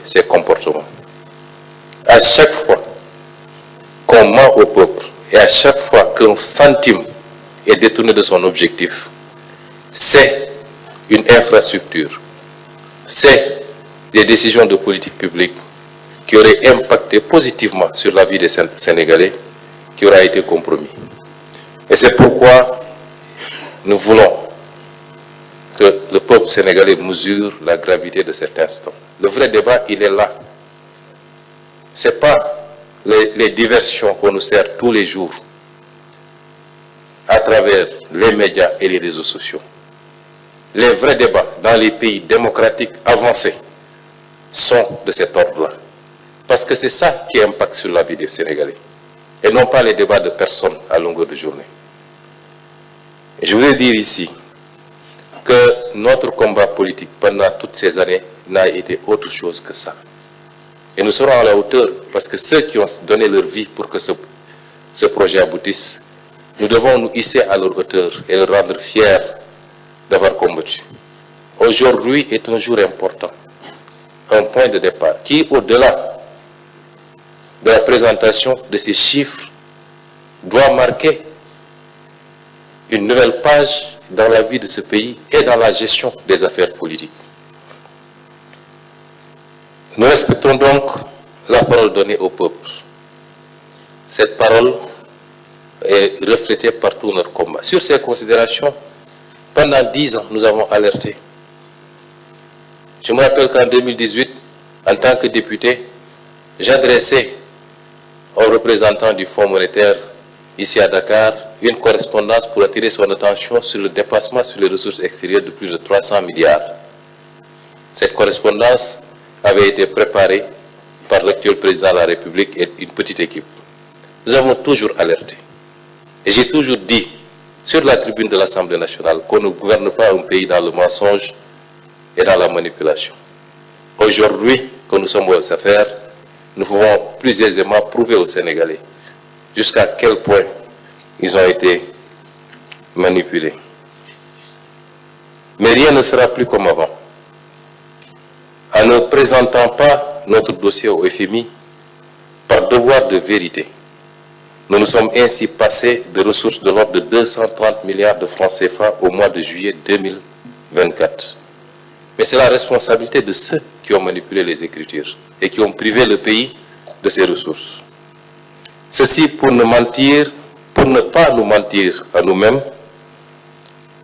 ses comportements. À chaque fois qu'on ment au peuple et à chaque fois qu'un centime est détourné de son objectif, c'est une infrastructure, c'est des décisions de politique publique qui auraient impacté positivement sur la vie des Sénégalais qui aura été compromis. Et c'est pourquoi nous voulons que le peuple sénégalais mesure la gravité de cet instant. Le vrai débat, il est là. Ce n'est pas les diversions qu'on nous sert tous les jours à travers les médias et les réseaux sociaux. Les vrais débats dans les pays démocratiques avancés sont de cet ordre-là. Parce que c'est ça qui impacte sur la vie des Sénégalais. Et non pas les débats de personnes à longueur de journée. Et je voudrais dire ici que notre combat politique pendant toutes ces années n'a été autre chose que ça. Et nous serons à la hauteur parce que ceux qui ont donné leur vie pour que ce projet aboutisse, nous devons nous hisser à leur hauteur et les rendre fiers d'avoir combattu. Aujourd'hui est un jour important, un point de départ qui, au-delà de la présentation de ces chiffres, doit marquer une nouvelle page dans la vie de ce pays et dans la gestion des affaires politiques. Nous respectons donc la parole donnée au peuple. Cette parole est reflétée par tout notre combat. Sur ces considérations, pendant 10 ans, nous avons alerté. Je me rappelle qu'en 2018, en tant que député, j'adressais aux représentants du Fonds monétaire ici à Dakar une correspondance pour attirer son attention sur le dépassement sur les ressources extérieures de plus de 300 milliards. Cette correspondance avait été préparée par l'actuel président de la République et une petite équipe. Nous avons toujours alerté. Et j'ai toujours dit, sur la tribune de l'Assemblée nationale, qu'on ne gouverne pas un pays dans le mensonge et dans la manipulation. Aujourd'hui, que nous sommes aux affaires, nous pouvons plus aisément prouver aux Sénégalais jusqu'à quel point ils ont été manipulés. Mais rien ne sera plus comme avant. En ne présentant pas notre dossier au FMI par devoir de vérité, nous nous sommes ainsi passés de ressources de l'ordre de 230 milliards de francs CFA au mois de juillet 2024. Mais c'est la responsabilité de ceux qui ont manipulé les Écritures et qui ont privé le pays de ses ressources. Ceci pour ne pas nous mentir à nous-mêmes,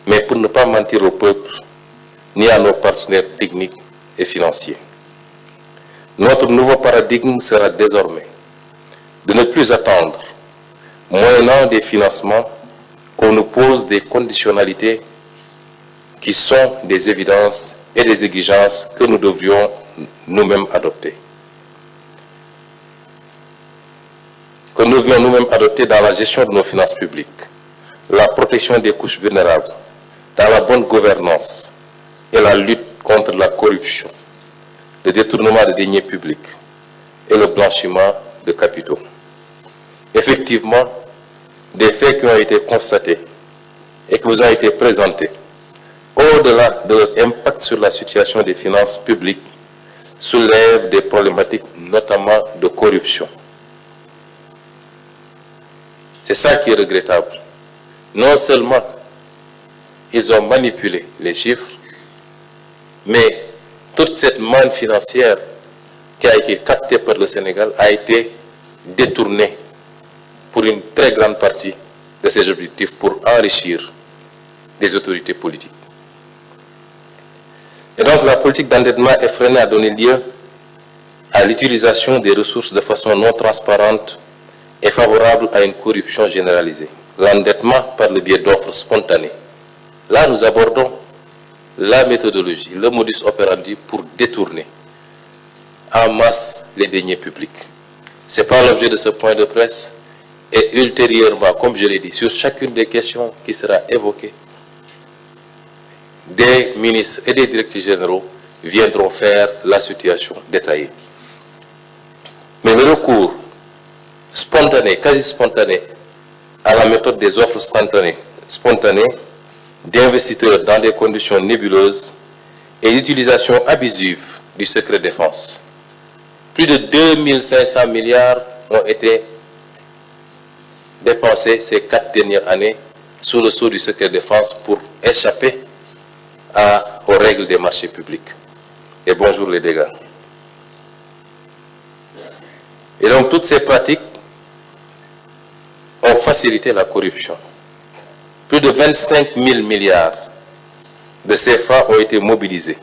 mais pour ne pas mentir au peuple, ni à nos partenaires techniques et financiers. Notre nouveau paradigme sera désormais de ne plus attendre, moyennant des financements, qu'on nous pose des conditionnalités qui sont des évidences et des exigences que nous devrions nous-mêmes adopter. Que nous devrions nous-mêmes adopter dans la gestion de nos finances publiques, la protection des couches vulnérables, dans la bonne gouvernance et la lutte contre la corruption, le détournement des deniers publics et le blanchiment de capitaux. Effectivement, des faits qui ont été constatés et qui vous ont été présentés, au-delà de leur impact sur la situation des finances publiques, soulèvent des problématiques notamment de corruption. C'est ça qui est regrettable. Non seulement ils ont manipulé les chiffres, mais toute cette manne financière qui a été captée par le Sénégal a été détournée pour une très grande partie de ces objectifs pour enrichir les autorités politiques. Et donc la politique d'endettement effrénée a donné lieu à l'utilisation des ressources de façon non transparente et favorable à une corruption généralisée. L'endettement par le biais d'offres spontanées. Là, nous abordons la méthodologie, le modus operandi pour détourner en masse les deniers publics. Ce n'est pas l'objet de ce point de presse. Et ultérieurement, comme je l'ai dit, sur chacune des questions qui sera évoquée, des ministres et des directeurs généraux viendront faire la situation détaillée. Mais le recours spontané, quasi spontané, à la méthode des offres spontanées d'investisseurs dans des conditions nébuleuses et l'utilisation abusive du secret défense Plus de 2500 milliards ont été dépensés ces 4 dernières années sous le sceau du secret défense pour échapper aux règles des marchés publics. Et bonjour les dégâts. Et donc toutes ces pratiques ont facilité la corruption. Plus de 25 000 milliards de CFA ont été mobilisés,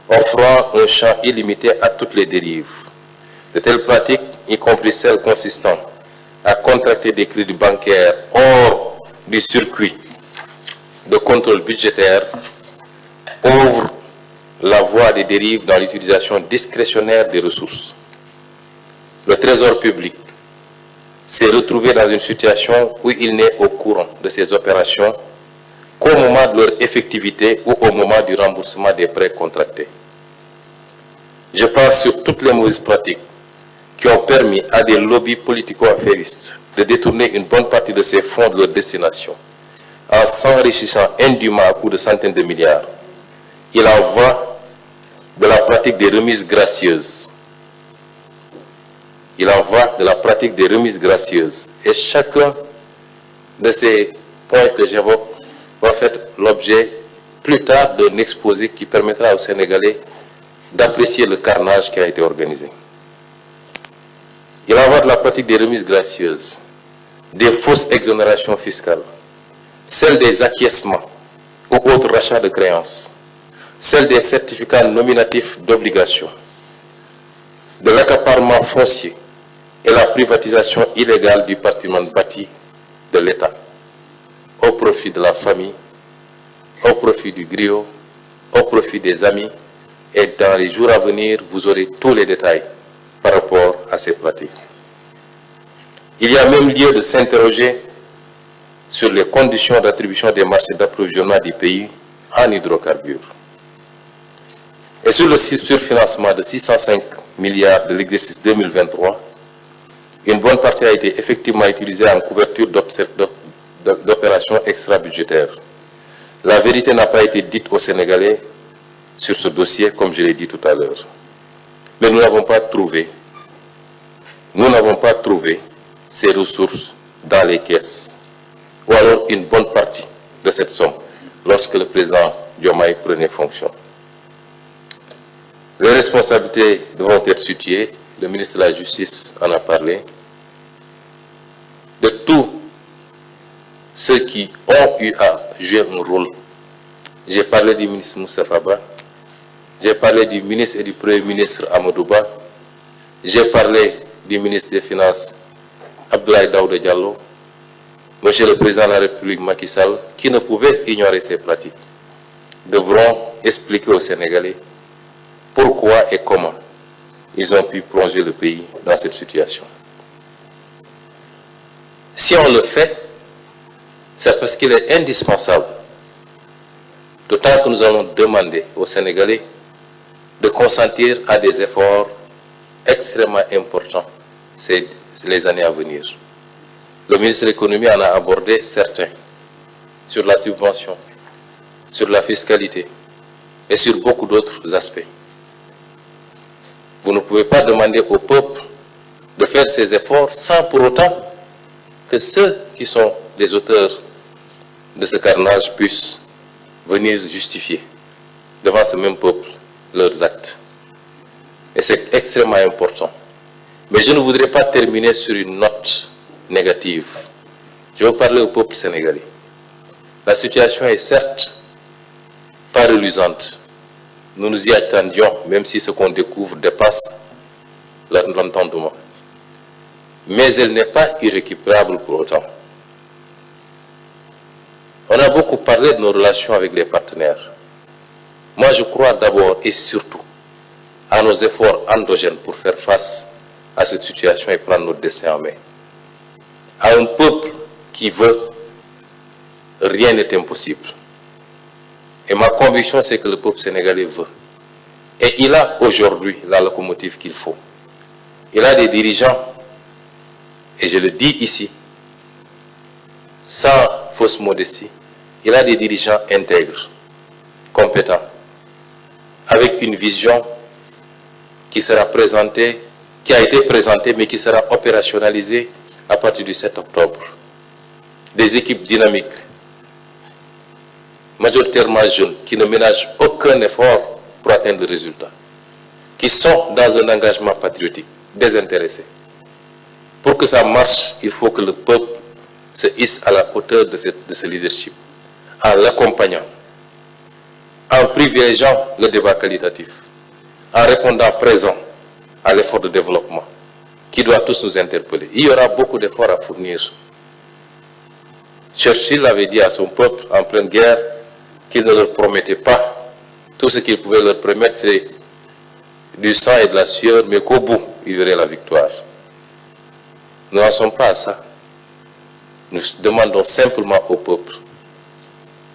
offrant un champ illimité à toutes les dérives. De telles pratiques, y compris celles consistant à contracter des crédits bancaires hors du circuit de contrôle budgétaire, ouvrent la voie des dérives dans l'utilisation discrétionnaire des ressources. Le Trésor public s'est retrouvé dans une situation où il n'est au courant de ces opérations qu'au moment de leur effectivité ou au moment du remboursement des prêts contractés. Je pense sur toutes les mauvaises pratiques qui ont permis à des lobbies politico-affairistes de détourner une bonne partie de ces fonds de leur destination en s'enrichissant indûment à coups de centaines de milliards. Il en va de la pratique des remises gracieuses. Il en va de la pratique des remises gracieuses. Et chacun de ces points que j'évoque va faire l'objet plus tard d'un exposé qui permettra aux Sénégalais d'apprécier le carnage qui a été organisé. Il en va de la pratique des remises gracieuses, des fausses exonérations fiscales, celle des acquiescements ou autres rachats de créances, celle des certificats nominatifs d'obligation, de l'accaparement foncier et la privatisation illégale du patrimoine bâti de l'État au profit de la famille, au profit du griot, au profit des amis. Et dans les jours à venir, vous aurez tous les détails par rapport à ces pratiques. Il y a même lieu de s'interroger sur les conditions d'attribution des marchés d'approvisionnement du pays en hydrocarbures. Et sur le surfinancement de 605 milliards de l'exercice 2023, une bonne partie a été effectivement utilisée en couverture d'opérations extra-budgétaires. La vérité n'a pas été dite aux Sénégalais sur ce dossier, comme je l'ai dit tout à l'heure. Mais nous n'avons pas trouvé ces ressources dans les caisses, ou alors une bonne partie de cette somme, lorsque le président Diomaye prenait fonction. Les responsabilités devront être situées, le ministre de la Justice en a parlé, de tous ceux qui ont eu à jouer un rôle. J'ai parlé du ministre Moussa Faba, j'ai parlé du ministre et du Premier ministre Amadou Ba, j'ai parlé du ministre des Finances Abdoulaye Daouda Diallo, Monsieur le Président de la République Macky Sall, qui ne pouvait ignorer ces pratiques, devront expliquer aux Sénégalais pourquoi et comment ils ont pu plonger le pays dans cette situation. Si on le fait, c'est parce qu'il est indispensable, d'autant que nous allons demander aux Sénégalais de consentir à des efforts extrêmement importants les années à venir. Le ministre de l'économie en a abordé certains, sur la subvention, sur la fiscalité et sur beaucoup d'autres aspects. Vous ne pouvez pas demander au peuple de faire ces efforts sans pour autant que ceux qui sont les auteurs de ce carnage puissent venir justifier devant ce même peuple leurs actes. Et c'est extrêmement important. Mais je ne voudrais pas terminer sur une note négative. Je veux parler au peuple sénégalais. La situation est certes pas reluisante. Nous nous y attendions, même si ce qu'on découvre dépasse l'entendement. Mais elle n'est pas irrécupérable pour autant. On a beaucoup parlé de nos relations avec les partenaires. Moi, je crois d'abord et surtout à nos efforts endogènes pour faire face à cette situation et prendre notre destin en main. À un peuple qui veut, rien n'est impossible. Et ma conviction, c'est que le peuple sénégalais veut. Et il a aujourd'hui la locomotive qu'il faut. Il a des dirigeants, et je le dis ici, sans fausse modestie, il a des dirigeants intègres, compétents, avec une vision qui sera présentée qui a été présenté mais qui sera opérationnalisé à partir du 7 octobre. Des équipes dynamiques, majoritairement jeunes, qui ne ménagent aucun effort pour atteindre le résultat, qui sont dans un engagement patriotique, désintéressé. Pour que ça marche, il faut que le peuple se hisse à la hauteur de ce leadership, en l'accompagnant, en privilégiant le débat qualitatif, en répondant présent à l'effort de développement qui doit tous nous interpeller. Il y aura beaucoup d'efforts à fournir. Churchill avait dit à son peuple en pleine guerre qu'il ne leur promettait pas. Tout ce qu'il pouvait leur promettre, c'est du sang et de la sueur, mais qu'au bout, il verrait la victoire. Nous n'en sommes pas à ça. Nous demandons simplement au peuple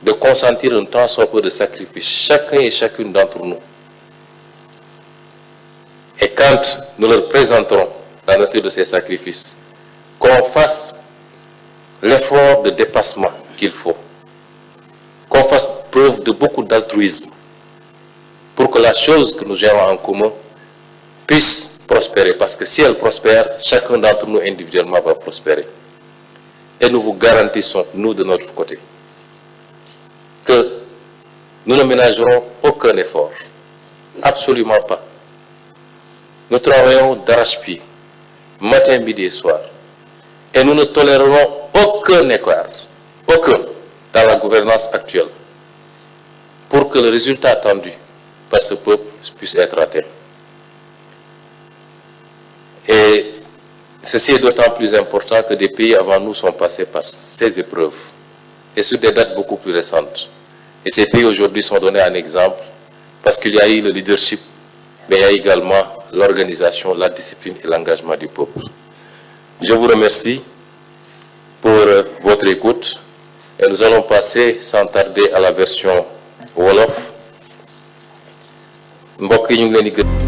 de consentir un temps soit peu de sacrifice, chacun et chacune d'entre nous. Et quand nous leur présenterons la nature de ces sacrifices, qu'on fasse l'effort de dépassement qu'il faut, qu'on fasse preuve de beaucoup d'altruisme pour que la chose que nous gérons en commun puisse prospérer. Parce que si elle prospère, chacun d'entre nous individuellement va prospérer. Et nous vous garantissons, nous de notre côté, que nous ne ménagerons aucun effort. Absolument pas. Nous travaillons d'arrache-pied, matin, midi et soir. Et nous ne tolérerons aucun écart, aucun, dans la gouvernance actuelle, pour que le résultat attendu par ce peuple puisse être atteint. Et ceci est d'autant plus important que des pays avant nous sont passés par ces épreuves, et sur des dates beaucoup plus récentes. Et ces pays aujourd'hui sont donnés un exemple, parce qu'il y a eu le leadership, mais il y a également l'organisation, la discipline et l'engagement du peuple. Je vous remercie pour votre écoute, et nous allons passer sans tarder à la version Wolof. Mbokk yi ñu ngi leen di gërëm